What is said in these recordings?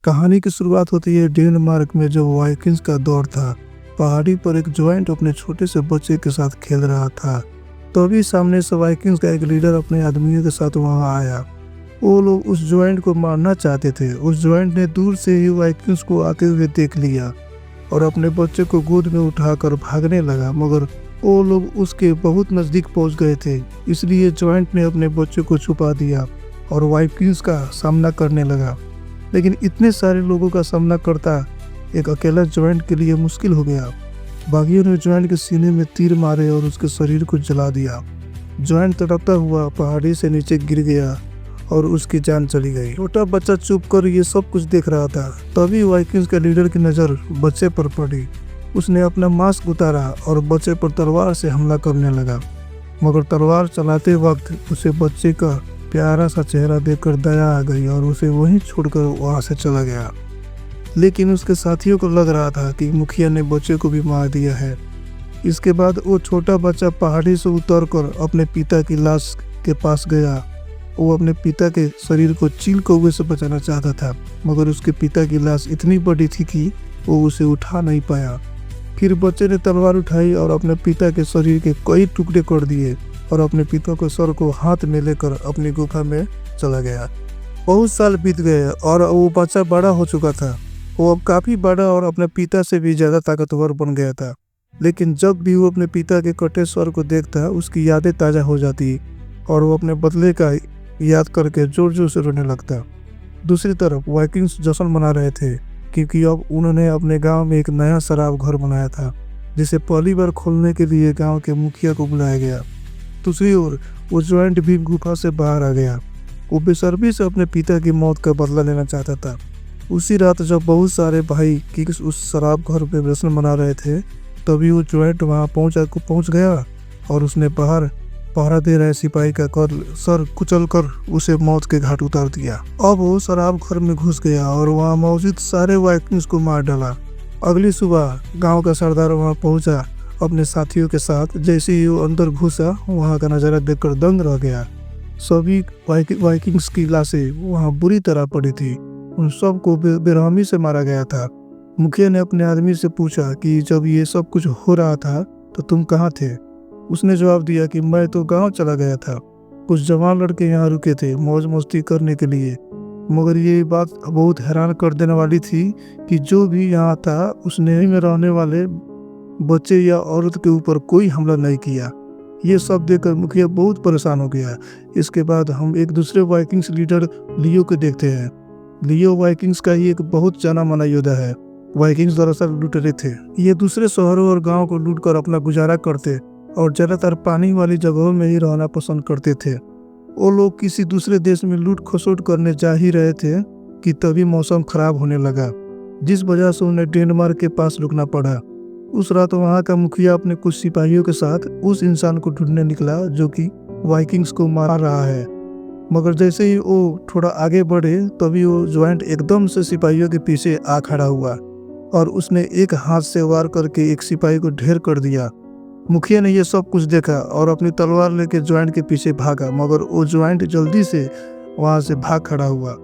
कहानी की शुरुआत होती है डेनमार्क में, जब वाइकिंग्स का दौर था। पहाड़ी पर एक जॉइंट अपने छोटे से बच्चे के साथ खेल रहा था। तभी सामने से वाइकिंग्स का एक लीडर अपने आदमियों के साथ वहां आया। वो लोग उस जॉइंट को मारना चाहते थे। उस जॉइंट ने दूर से ही वाइकिंग्स को आते हुए देख लिया और अपने बच्चे को गोद में उठाकर भागने लगा, मगर वो लोग उसके बहुत नजदीक पहुंच गए थे। इसलिए जॉइंट ने अपने बच्चे को छुपा दिया और वाइकिंग्स का सामना करने लगा। लेकिन इतने सारे लोगों का सामना करता एक अकेला जॉइंट के लिए मुश्किल हो गया। बागियों ने जॉइंट के सीने में तीर मारे और उसके शरीर को जला दिया। जॉइंट तड़पता हुआ पहाड़ी से नीचे गिर गया और उसकी जान चली गई। छोटा बच्चा चुप कर ये सब कुछ देख रहा था। तभी वाइकिंग्स के लीडर की नज़र बच्चे पर पड़ी। उसने अपना मास्क उतारा और बच्चे पर तलवार से हमला करने लगा, मगर तलवार चलाते वक्त उसे बच्चे का प्यारा सा चेहरा देखकर दया आ गई और उसे वहीं छोड़कर वहां से चला गया। लेकिन उसके साथियों को लग रहा था कि मुखिया ने बच्चे को भी मार दिया है। इसके बाद वो छोटा बच्चा पहाड़ी से उतरकर अपने पिता की लाश के पास गया। वो अपने पिता के शरीर को चील कौवे से बचाना चाहता था, मगर उसके पिता की लाश इतनी बड़ी थी कि वो उसे उठा नहीं पाया। फिर बच्चे ने तलवार उठाई और अपने पिता के शरीर के कई टुकड़े कर दिए और अपने पिता के सर को हाथ में लेकर अपनी गुफा में चला गया। बहुत साल बीत गए और वो बच्चा बड़ा हो चुका था। वो अब काफी बड़ा और अपने पिता से भी ज्यादा ताकतवर बन गया था। लेकिन जब भी वो अपने पिता के कटे सर को देखता, उसकी यादें ताजा हो जाती और वो अपने बदले का याद करके जोर जोर से रोने लगता। दूसरी तरफ वाइकिंग्स जश्न मना रहे थे, क्योंकि अब उन्होंने अपने गांव में एक नया शराब घर बनाया था, जिसे पहली बार खोलने के लिए गांव के मुखिया को बुलाया गया। दूसरी ओर वो जॉइंट भी गुफा से बाहर आ गया। वो बेशर्मी से अपने पिता की मौत का बदला लेना चाहता था। उसी रात जब बहुत सारे भाई किंग्स उस शराब घर में जश्न मना रहे थे, तभी वो जॉइंट वहां पहुंच गया और उसने बाहर पहरा दे रहे सिपाही का सर कुचल कर उसे मौत के घाट उतार दिया। अब वो शराब घर में घुस गया और वहां मौजूद सारे वाइकिंग्स को मार डाला। अगली सुबह गांव का सरदार वहां पहुंचा अपने साथियों के साथ। जैसे ही वो अंदर घुसा, वहां का नजारा देखकर दंग रह गया। सभी वाइकिंग्स की लाशें वहां बुरी तरह पड़ी थी। उन सबको बेरहमी से मारा गया था। मुखिया ने अपने आदमी से पूछा कि जब ये सब कुछ हो रहा था तो तुम कहाँ थे? उसने जवाब दिया कि मैं तो गांव चला गया था। कुछ जवान लड़के यहाँ रुके थे मौज मस्ती करने के लिए, मगर ये बात बहुत हैरान कर देने वाली थी कि जो भी यहाँ था उसने में रहने वाले बच्चे या औरत के ऊपर कोई हमला नहीं किया। ये सब देखकर मुखिया बहुत परेशान हो गया। इसके बाद हम एक दूसरे वाइकिंग्स लीडर लियो को देखते हैं। लियो वाइकिंग्स का ही एक बहुत जाना माना योद्धा है। वाइकिंग्स दरअसल लुटेरे थे। ये दूसरे शहरों और गांव को लूट कर अपना गुजारा करते और ज्यादातर पानी वाली जगहों में ही रहना पसंद करते थे। वो लोग किसी दूसरे देश में लूट खसोट करने जा ही रहे थे कि तभी मौसम खराब होने लगा, जिस वजह से उन्हें डेनमार्क के पास रुकना पड़ा। उस रात वहां का मुखिया अपने कुछ सिपाहियों के साथ उस इंसान को ढूंढने निकला जो कि वाइकिंग्स को मार रहा है। मगर जैसे ही वो थोड़ा आगे बढ़े, तभी वो जॉइंट एकदम से सिपाहियों के पीछे आ खड़ा हुआ और उसने एक हाथ से वार करके एक सिपाही को ढेर कर दिया। मुखिया ने यह सब कुछ देखा और अपनी तलवार लेके जॉइंट के पीछे भागा, मगर वो जॉइंट जल्दी से वहां से भाग खड़ा हुआ।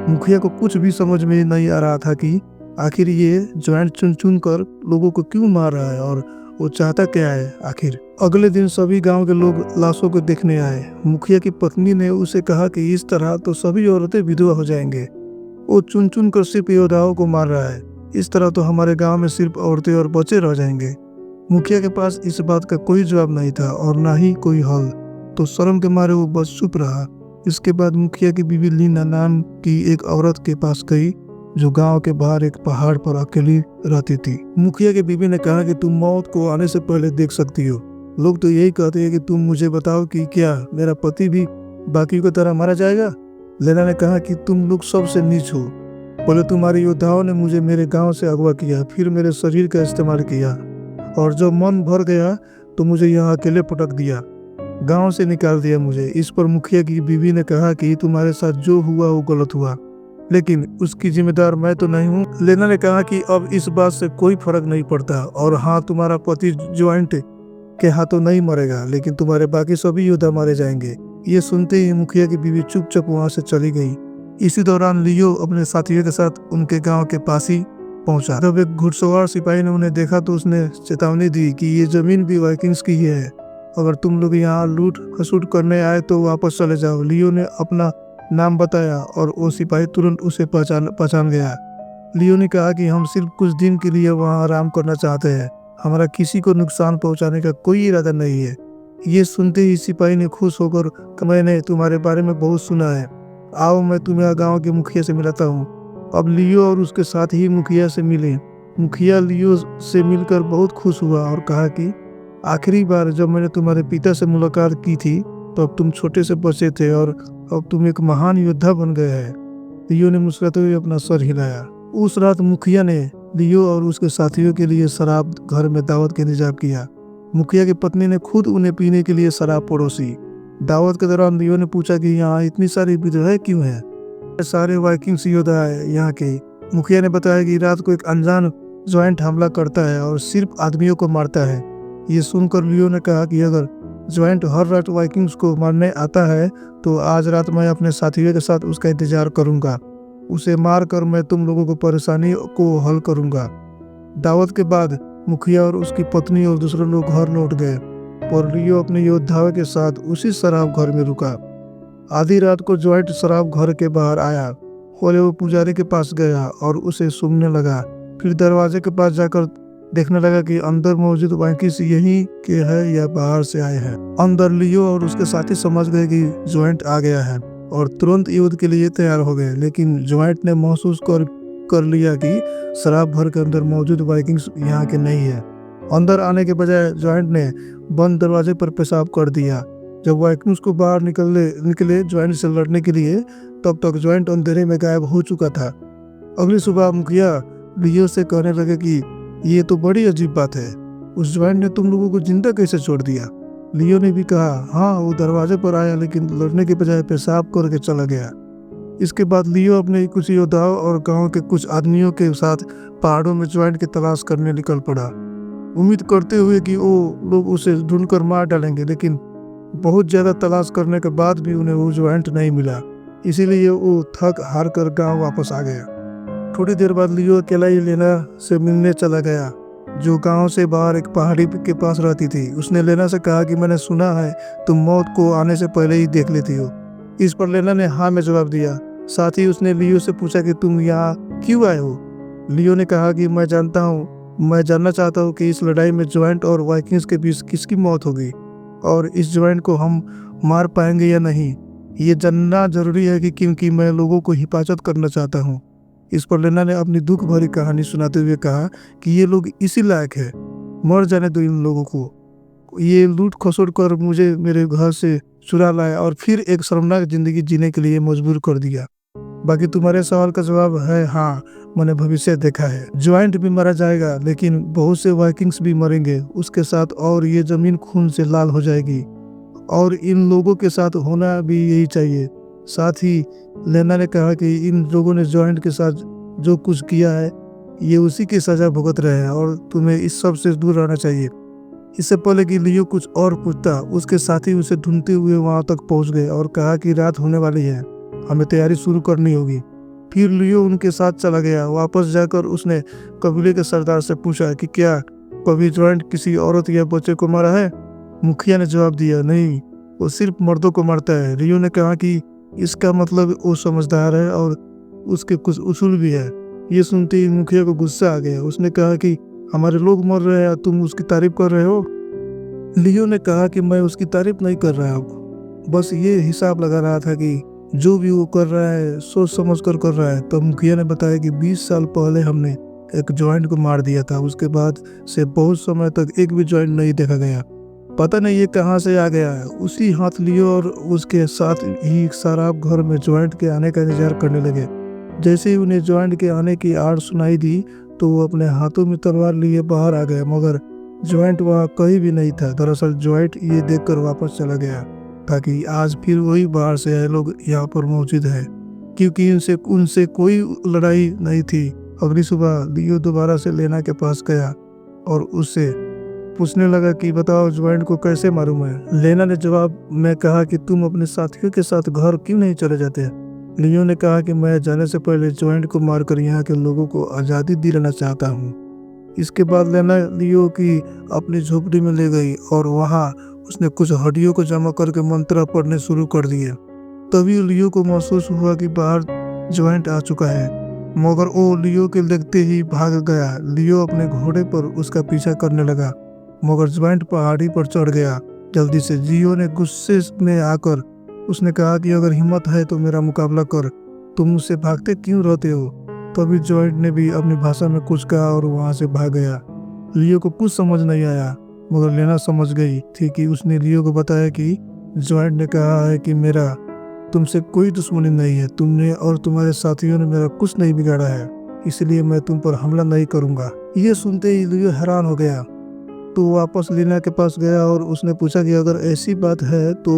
मुखिया को कुछ भी समझ में नहीं आ रहा था कि आखिर ये जॉइंट चुन चुन कर लोगों को क्यों मार रहा है और वो चाहता क्या है आखिर। अगले दिन सभी गांव के लोग लाशों को देखने आए। मुखिया की पत्नी ने उसे कहा कि इस तरह तो सभी औरतें विधवा हो जाएंगे। वो चुन चुन कर सिर्फ योद्धाओं को मार रहा है। इस तरह तो हमारे गांव में सिर्फ औरतें और बच्चे रह जाएंगे। मुखिया के पास इस बात का कोई जवाब नहीं था और ना ही कोई हल, तो शर्म के मारे वो बस चुप रहा। इसके बाद मुखिया की बीवी लीना नाम की एक औरत के पास गई, जो गांव के बाहर एक पहाड़ पर अकेली रहती थी। मुखिया की बीवी ने कहा कि तुम मौत को आने से पहले देख सकती हो। लोग तो यही कहते हैं कि तुम मुझे बताओ कि क्या मेरा पति भी बाकी की तरह मारा जाएगा? लीना ने कहा कि तुम लोग सबसे नीच हो। पहले तुम्हारे योद्धाओं ने मुझे मेरे गांव से अगवा किया, फिर मेरे शरीर का इस्तेमाल किया और जब मन भर गया तो मुझे यहाँ अकेले पटक दिया, गांव से निकाल दिया मुझे। इस पर मुखिया की बीवी ने कहा कि तुम्हारे साथ जो हुआ वो गलत हुआ, लेकिन उसकी जिम्मेदार मैं तो नहीं हूँ। लीना ने कहा कि अब इस बात से कोई फर्क नहीं पड़ता और हाँ, तुम्हारा पति जॉइंट के हाथों नहीं मरेगा, लेकिन तुम्हारे बाकी सभी योद्धा मारे जाएंगे। ये सुनते ही मुखिया की बीवी चुपचाप वहां से चली गई। इसी दौरान लियो अपने साथियों के साथ उनके गांव के पास ही पहुंचा। जब एक घुड़सवार सिपाही ने उन्हें देखा तो उसने चेतावनी दी कि ये जमीन भी वाइकिंग्स की ही है, अगर तुम लोग यहाँ लूट खसुट करने आए तो वापस चले जाओ। लियो ने अपना नाम बताया और वो सिपाही तुरंत उसे पहचान गया। लियो ने कहा कि हम सिर्फ कुछ दिन के लिए वहाँ आराम करना चाहते हैं, हमारा किसी को नुकसान पहुँचाने का कोई इरादा नहीं है। ये सुनते ही सिपाही ने खुश होकर, मैंने तुम्हारे बारे में बहुत सुना है, आओ मैं तुम्हें गांव के मुखिया से मिलाता हूँ। अब लियो और उसके साथ ही मुखिया से मिले। मुखिया लियो से मिलकर बहुत खुश हुआ और कहा कि आखिरी बार जब मैंने तुम्हारे पिता से मुलाकात की थी तो अब तुम छोटे से बच्चे थे और अब तुम एक महान योद्धा बन गए हैं। लियो ने मुस्कुराते हुए अपना सर हिलाया। उस रात मुखिया ने लियो और उसके साथियों के लिए शराब घर में दावत का इंतजाम किया। मुखिया की पत्नी ने खुद उन्हें पीने के लिए शराब परोसी। दावत के दौरान लियो ने पूछा कि यहाँ इतनी सारी विधवाएं क्यों हैं? सारे वाइकिंग्स योद्धा है यहाँ के। मुखिया ने बताया कि रात को एक अनजान ज्वाइंट हमला करता है और सिर्फ आदमियों को मारता है। ये सुनकर लियो ने कहा कि अगर ज्वाइंट हर रात वाइकिंग्स को मारने आता है तो आज रात मैं अपने साथियों के साथ उसका इंतजार करूंगा। उसे मारकर मैं तुम लोगों को परेशानी को हल करूंगा। दावत के बाद मुखिया और उसकी पत्नी और दूसरे लोग घर लौट गए और लियो अपने योद्धाओं के साथ उसी शराब घर में रुका। आधी रात को ज्वाइंट शराब घर के बाहर आया। वो पुजारी के पास गया और उसे सूंघने लगा। फिर दरवाजे के पास जाकर देखने लगा कि अंदर मौजूद वाइकिंग्स यहीं के है या बाहर से आए हैं। अंदर लियो और उसके साथी समझ गए कि ज्वाइंट आ गया है और तुरंत युद्ध के लिए तैयार हो गए। लेकिन ज्वाइंट ने महसूस कर लिया कि शराब घर के अंदर मौजूद वाइकिंग्स यहाँ के नहीं है। अंदर आने के बजाय ज्वाइंट ने बंद दरवाजे पर पेशाब कर दिया। जब वाइकिंग्स को बाहर निकले ज्वाइंट से लड़ने के लिए, तब तक ज्वाइंट अंधेरे में गायब हो चुका था। अगली सुबह मुखिया लियो से कहने लगे कि ये तो बड़ी अजीब बात है, उस ज्वाइंट ने तुम लोगों को जिंदा कैसे छोड़ दिया? लियो ने भी कहा, हाँ वो दरवाजे पर आया लेकिन लड़ने के बजाय पेशाब करके चला गया। इसके बाद लियो अपने कुछ योद्धाओं और गांव के कुछ आदमियों के साथ पहाड़ों में ज्वाइंट की तलाश करने निकल पड़ा, उम्मीद करते हुए कि वो लोग उसे ढूंढकर मार डालेंगे। लेकिन बहुत ज्यादा तलाश करने के बाद भी उन्हें वो ज्वाइंट नहीं मिला, इसीलिए वो थक हार कर गाँव वापस आ गया। थोड़ी देर बाद लियो अकेला ही लेना से मिलने चला गया, जो गांव से बाहर एक पहाड़ी के पास रहती थी। उसने लेना से कहा कि मैंने सुना है तुम मौत को आने से पहले ही देख लेती हो। इस पर लेना ने हाँ में जवाब दिया। साथ ही उसने लियो से पूछा कि तुम यहाँ क्यों आए हो? लियो ने कहा कि मैं जानना चाहता हूँ कि इस लड़ाई में ज्वाइंट और वाइकिंग्स के बीच किसकी मौत होगी और इस ज्वाइंट को हम मार पाएंगे या नहीं। ये जानना जरूरी है क्योंकि मैं लोगों को हिफाजत करना चाहता हूँ। इस पर लेना ने अपनी दुख भरी कहानी सुनाते हुए कहा कि ये लोग इसी लायक है, मर जाने दो इन लोगों को। ये लूट खसोट कर मुझे मेरे घर से चुरा लाया और फिर एक शर्मनाक जिंदगी जीने के लिए मजबूर कर दिया। बाकी तुम्हारे सवाल का जवाब है हाँ, मैंने भविष्य देखा है। ज्वाइंट भी मारा जाएगा लेकिन बहुत से वाइकिंग्स भी मरेंगे उसके साथ और ये जमीन खून से लाल हो जाएगी और इन लोगों के साथ होना भी यही चाहिए। साथ ही लेना ने कहा कि इन लोगों ने ज्वाइंट के साथ जो कुछ किया है ये उसी की सजा भुगत रहे हैं और तुम्हें इस सब से दूर रहना चाहिए। इससे पहले कि लियो कुछ और पूछता, उसके साथी उसे ढूंढते हुए वहां तक पहुंच गए और कहा कि रात होने वाली है, हमें तैयारी शुरू करनी होगी। फिर लियो उनके साथ चला गया। वापस जाकर उसने कबीले के सरदार से पूछा कि क्या कभी ज्वाइंट किसी औरत या बच्चे को मारा है? मुखिया ने जवाब दिया, नहीं, वो सिर्फ मर्दों को मारता है। लियो ने कहा कि इसका मतलब वो समझदार है और उसके कुछ उसूल भी है। ये सुनते ही मुखिया को गुस्सा आ गया। उसने कहा कि हमारे लोग मर रहे हैं, तुम उसकी तारीफ कर रहे हो? लियो ने कहा कि मैं उसकी तारीफ नहीं कर रहा हूँ, बस ये हिसाब लगा रहा था कि जो भी वो कर रहा है सोच समझ कर रहा है। तो मुखिया ने बताया कि 20 साल पहले हमने एक ज्वाइंट को मार दिया था, उसके बाद से बहुत समय तक एक भी ज्वाइंट नहीं देखा गया, पता नहीं ये कहाँ से आ गया है। उसी हाथ लियो और उसके साथ ही शराब घर में ज्वाइंट के आने का इंतजार करने लगे। जैसे ही उन्हें ज्वाइंट के आने की आड़ सुनाई दी तो वो अपने हाथों में तलवार लिए बाहर आ गए, मगर ज्वाइंट वहाँ कहीं भी नहीं था। दरअसल ज्वाइंट ये देखकर वापस चला गया ताकि आज फिर वही बाहर से आए लोग यहाँ पर मौजूद है, क्योंकि उनसे कोई लड़ाई नहीं थी। अगली सुबह लियो दोबारा से लेना के पास गया और उससे पूछने लगा कि बताओ ज्वाइंट को कैसे मारूं मैं? लेना ने जवाब में कहा कि तुम अपने साथियों के साथ घर क्यों नहीं चले जाते? लियो ने कहा कि मैं जाने से पहले जॉइंट को मारकर यहाँ के लोगों को आज़ादी दिलाना चाहता हूँ। इसके बाद लेना लियो की अपनी झोपड़ी में ले गई और वहाँ उसने कुछ हड्डियों को जमा करके मंत्र पढ़ने शुरू कर दिए। तभी लियो को महसूस हुआ कि बाहर जॉइंट आ चुका है, मगर वो लियो के देखते ही भाग गया। लियो अपने घोड़े पर उसका पीछा करने लगा, मगर जॉइंट पहाड़ी पर चढ़ गया जल्दी से। लियो ने गुस्से में आकर उसने कहा कि अगर हिम्मत है तो मेरा मुकाबला कर, तुम मुझसे भागते क्यों रहते हो। तभी जॉइंट ने भी अपनी भाषा में कुछ कहा और वहां से भाग गया। लियो को कुछ समझ नहीं आया, मगर लेना समझ गई थी कि उसने लियो को बताया कि जॉइंट ने कहा है कि मेरा तुमसे कोई दुश्मनी नहीं है, तुमने और तुम्हारे साथियों ने मेरा कुछ नहीं बिगाड़ा है, इसलिए मैं तुम पर हमला नहीं करूंगा। ये सुनते ही लियो हैरान हो गया, तो वापस लीना के पास गया और उसने पूछा कि अगर ऐसी बात है तो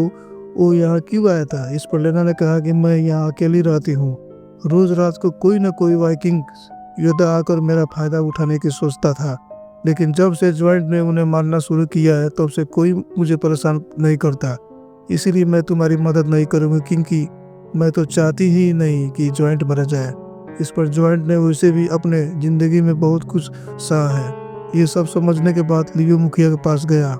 वो यहाँ क्यों आया था। इस पर लेना ने कहा कि मैं यहाँ अकेली रहती हूँ, रोज रात को कोई न कोई वाइकिंग योद्धा आकर मेरा फायदा उठाने की सोचता था, लेकिन जब से जॉइंट ने उन्हें मारना शुरू किया है तब से कोई मुझे परेशान नहीं करता, इसीलिए मैं तुम्हारी मदद नहीं करूँगी, क्योंकि मैं तो चाहती ही नहीं कि जॉइंट मर जाए। इस पर जॉइंट ने उसे भी अपने जिंदगी में बहुत कुछ सहा है। ये सब समझने के बाद लियो मुखिया के पास गया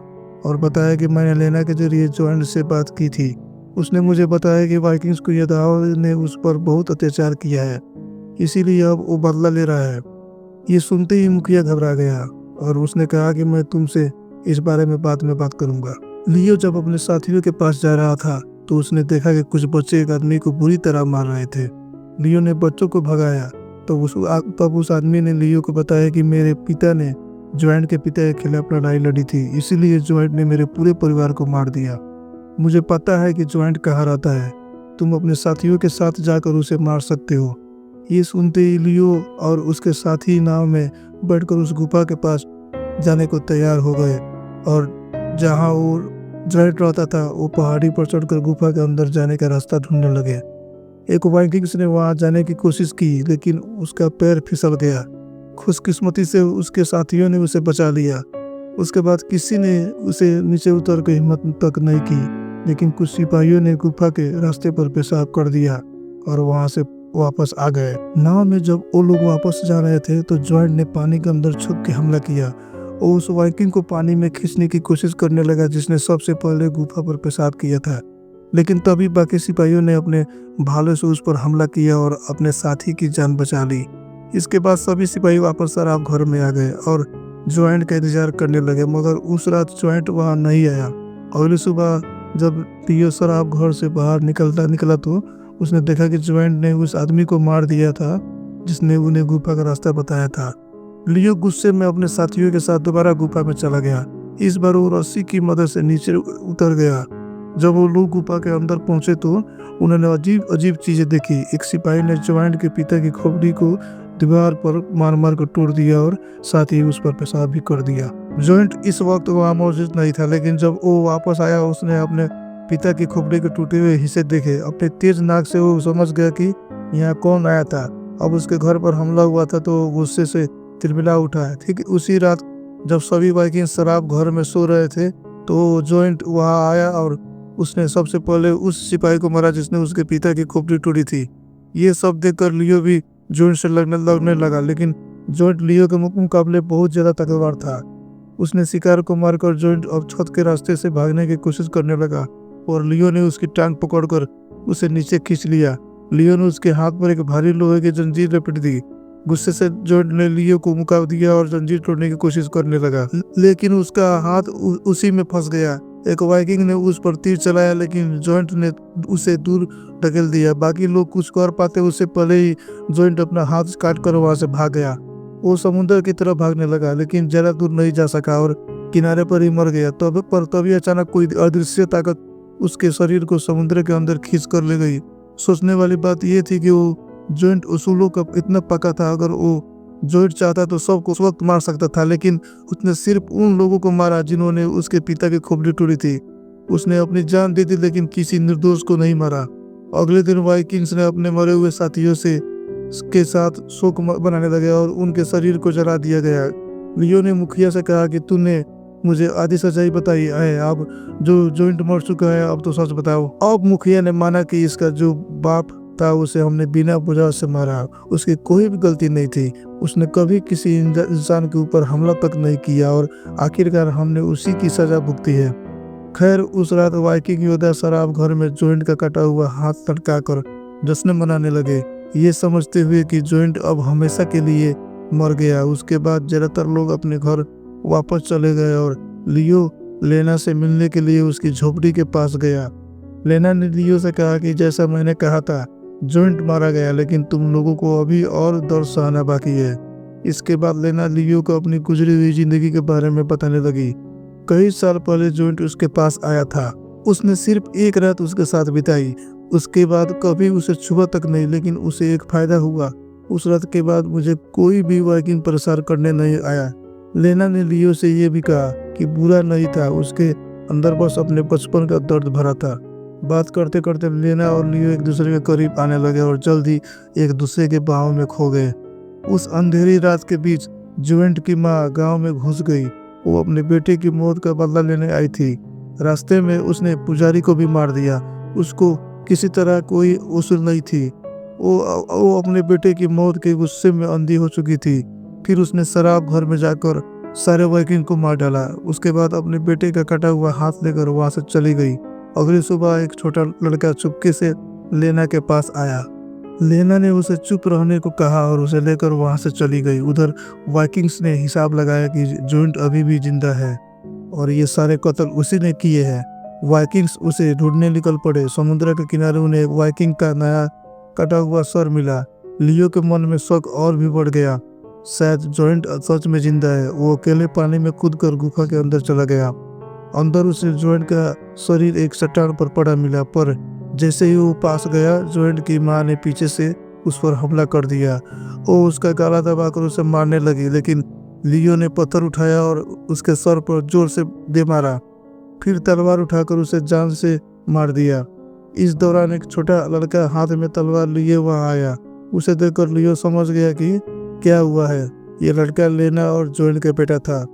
और बताया कि मैंने लेना के जरिए जॉइंट से बात की थी। उसने मुझे बताया कि वाइकिंग्स को योद्धाओं ने उस पर बहुत अत्याचार किया है, इसीलिए अब वो बदला ले रहा है। ये सुनते ही मुखिया घबरा गया और उसने कहा कि मैं तुमसे इस बारे में बाद में बात करूंगा। लियो जब अपने साथियों के पास जा रहा था तो उसने देखा कि कुछ बच्चे एक आदमी को बुरी तरह मार रहे थे। लियो ने बच्चों को भगाया तो तब उस आदमी ने लियो को बताया कि मेरे पिता ने जॉइंट के पिता के खिलाफ लड़ाई लड़ी थी, इसीलिए जॉइंट ने मेरे पूरे परिवार को मार दिया। मुझे पता है कि जॉइंट कहाँ रहता है, तुम अपने साथियों के साथ जाकर उसे मार सकते हो। ये सुनते ही लियो और उसके साथी नाव में बैठकर उस गुफा के पास जाने को तैयार हो गए और जहाँ वो जॉइंट रहता था वो पहाड़ी पर चढ़कर गुफा के अंदर जाने का रास्ता ढूंढने लगे। एक वाइकिंग्स ने वहां जाने की कोशिश की, लेकिन उसका पैर फिसल गया। खुशकिस्मती से उसके साथियों ने उसे बचा लिया। उसके बाद किसी ने उसे नीचे उतर के हिम्मत तक नहीं की, लेकिन कुछ सिपाहियों ने गुफा के रास्ते पर पेशाब कर दिया और वहां से वापस आ गए। नाव में जब वो लोग वापस जा रहे थे तो जॉइंट ने पानी के अंदर छुप के हमला किया और उस वाइकिंग को पानी में खींचने की कोशिश करने लगा जिसने सबसे पहले गुफा पर पेशाब किया था। लेकिन तभी बाकी सिपाहियों ने अपने भाले से उस पर हमला किया और अपने साथी की जान बचा ली। इसके बाद सभी सिपाही वापस शराब घर में आ गए और जॉइंट का इंतजार करने लगे, मगर उस रात जॉइंट वहां नहीं आया। अगली सुबह जब लियो शराब घर से बाहर निकला तो उसने देखा कि जॉइंट ने उस आदमी को मार दिया था जिसने उन्हें गुफा का रास्ता बताया था। लियो गुस्से में अपने साथियों के साथ दोबारा गुफा में चला गया। इस बार वो रस्सी की मदद से नीचे उतर गया। जब वो लोग गुफा के अंदर पहुंचे तो उन्होंने अजीब अजीब चीजें देखी। एक सिपाही ने जॉइंट के पिता की खोपड़ी को दीवार पर मार मार कर तोड़ दिया और साथ ही उस पर पेशाब भी कर दिया। जॉइंट इस वक्त वहाँ मौजूद नहीं था, लेकिन जब वो वापस आया उसने अपने पिता की खोपड़ी के टूटे हुए हिस्से देखे। अपने तेज नाक से वो समझ गया कि यहाँ कौन आया था। अब उसके घर पर हमला हुआ था तो गुस्से से तिलमिला उठा है। ठीक उसी रात जब सभी वाइकिंग शराब घर में सो रहे थे तो जॉइंट वहां आया और उसने सबसे पहले उस सिपाही को मारा जिसने उसके पिता की खोपड़ी तोड़ी थी। ये सब देखकर लियो भी जॉइंट से लगने लगा, लेकिन जॉइंट लियो के मुकाबले बहुत ज्यादा ताकतवर था। उसने शिकार को मारकर जॉइंट अब छत के रास्ते से भागने की कोशिश करने लगा और लियो ने उसकी टांग पकड़कर उसे नीचे खींच लिया। लियो ने उसके हाथ पर एक भारी लोहे की जंजीर लपेट दी। गुस्से से जॉइंट ने लियो को मुका दिया और जंजीर तोड़ने की कोशिश करने लगा, लेकिन उसका हाथ उसी में फंस गया। एक वाइकिंग ने उस पर तीर चलाया, लेकिन जॉइंट ने उसे दूर ढकेल दिया। बाकी लोग कुछ कर पाते उससे पहले ही जॉइंट अपना हाथ काट कर वहां से भाग गया। वो समुद्र की तरफ भागने लगा, लेकिन ज्यादा दूर नहीं जा सका और किनारे पर ही मर गया। तभी अचानक कोई अदृश्य ताकत उसके शरीर को समुद्र के अंदर खींच कर ले गई। सोचने वाली बात यह थी कि वो जॉइंट उसूलों का इतना पक्का था, अगर वो जॉइंट चाहता तो सबको उस वक्त मार सकता था, लेकिन उसने सिर्फ उन लोगों को मारा जिन्होंने उसके पिता की खोपड़ी तोड़ी थी। उसने अपनी जान दी थी, लेकिन किसी निर्दोष को नहीं मारा। अगले दिन वाइकिंग्स ने अपने मरे हुए साथियों के साथ शोक बनाने लगे और उनके शरीर को जला दिया गया। लियो ने मुखिया से कहा कि तूने मुझे आधी सच्चाई बताई है, अब जो जॉइंट मर चुका है अब तो सच बताओ। अब मुखिया ने माना कि इसका जो बाप था उसे हमने बिना वजह से मारा। उसकी कोई भी गलती नहीं थी। उसने कभी किसी इंसान के ऊपर हमला तक नहीं किया और आखिरकार हमने उसी की सज़ा भुगती है। खैर उस रात वाइकिंग योद्धा शराब घर में जॉइंट का कटा हुआ हाथ लटकाकर जश्न मनाने लगे, ये समझते हुए कि जॉइंट अब हमेशा के लिए मर गया। उसके बाद ज़्यादातर लोग अपने घर वापस चले गए और लियो लेना से मिलने के लिए उसकी झोपड़ी के पास गया। लेना ने लियो से कहा कि जैसा मैंने कहा था, जॉइंट मारा गया, लेकिन तुम लोगों को अभी और दर्द सहना बाकी है। इसके बाद लेना लियो को अपनी गुजरी हुई जिंदगी के बारे में बताने लगी। कई साल पहले जॉइंट उसके पास आया था। उसने सिर्फ एक रात उसके साथ बिताई। उसके बाद कभी उसे छुआ तक नहीं, लेकिन उसे एक फायदा हुआ। उस रात के बाद मुझे कोई भी वाइकिंग परेशान करने नहीं आया। लेना ने लियो से ये भी कहा कि बुरा नहीं था, उसके अंदर बस अपने बचपन का दर्द भरा था। बात करते करते लेना और लियो एक दूसरे के करीब आने लगे और जल्द ही एक दूसरे के बाहों में खो गए। उस अंधेरी रात के बीच जॉइंट की माँ गांव में घुस गई। वो अपने बेटे की मौत का बदला लेने आई थी। रास्ते में उसने पुजारी को भी मार दिया। उसको किसी तरह कोई उसूल नहीं थी। वो अपने बेटे की मौत के गुस्से में अंधी हो चुकी थी। फिर उसने शराब घर में जाकर सारे वाइकिंग को मार डाला। उसके बाद अपने बेटे का कटा हुआ हाथ लेकर वहां से चली गई। अगली सुबह एक छोटा लड़का चुपके से लेना के पास आया। लेना ने उसे चुप रहने को कहा और उसे लेकर वहां से चली गई। उधर वाइकिंग्स ने हिसाब लगाया कि जॉइंट अभी भी जिंदा है और ये सारे कत्ल उसी ने किए हैं। वाइकिंग्स उसे ढूंढने निकल पड़े। समुद्र के किनारे उन्हें एक वाइकिंग का नया कटा हुआ सर मिला। लियो के मन में शक और भी बढ़ गया। शायद जॉइंट सच में जिंदा है। वो अकेले पानी में कूदकर गुफा के अंदर चला गया। अंदर उसे जॉइंट का शरीर एक चट्टान पर पड़ा मिला, पर जैसे ही वो पास गया, जॉइंट की माँ ने पीछे से उस पर हमला कर दिया। वो उसका गला दबाकर उसे मारने लगी, लेकिन लियो ने पत्थर उठाया और उसके सर पर जोर से दे मारा। फिर तलवार उठाकर उसे जान से मार दिया। इस दौरान एक छोटा लड़का हाथ में तलवार लिए वहां आया। उसे देखकर लियो समझ गया कि क्या हुआ है। ये लड़का लेना और जॉइंट का बेटा था।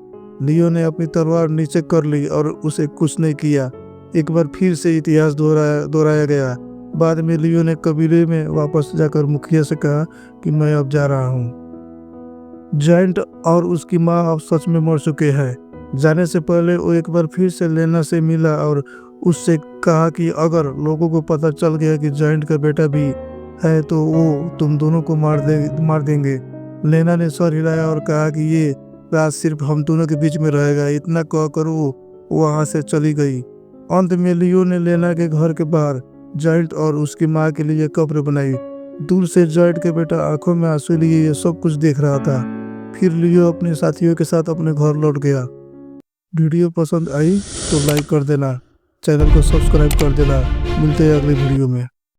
लियो ने अपनी तलवार नीचे कर ली और उसे कुछ नहीं किया। एक बार फिर से इतिहास दोहराया गया। बाद में लियो ने कबीले में वापस जाकर मुखिया से कहा कि मैं अब जा रहा हूँ। जॉइंट और उसकी माँ अब सच में मर चुके हैं। जाने से पहले वो एक बार फिर से लेना से मिला और उससे कहा कि अगर लोगों को पता चल गया कि जॉइंट का बेटा भी है तो वो तुम दोनों को मार देंगे। लेना ने सर हिलाया और कहा कि ये राज सिर्फ हम दोनों के बीच में रहेगा। इतना कहकर वो वहां से चली गई। अंत में लियो ने लेना के घर के बाहर जॉइंट और उसकी माँ के लिए कब्र बनाई। दूर से जॉइंट के बेटा आंखों में आंसू लिए ये सब कुछ देख रहा था। फिर लियो अपने साथियों के साथ अपने घर लौट गया। वीडियो पसंद आई तो लाइक कर देना, चैनल को सब्सक्राइब कर देना। मिलते हैं अगली वीडियो में।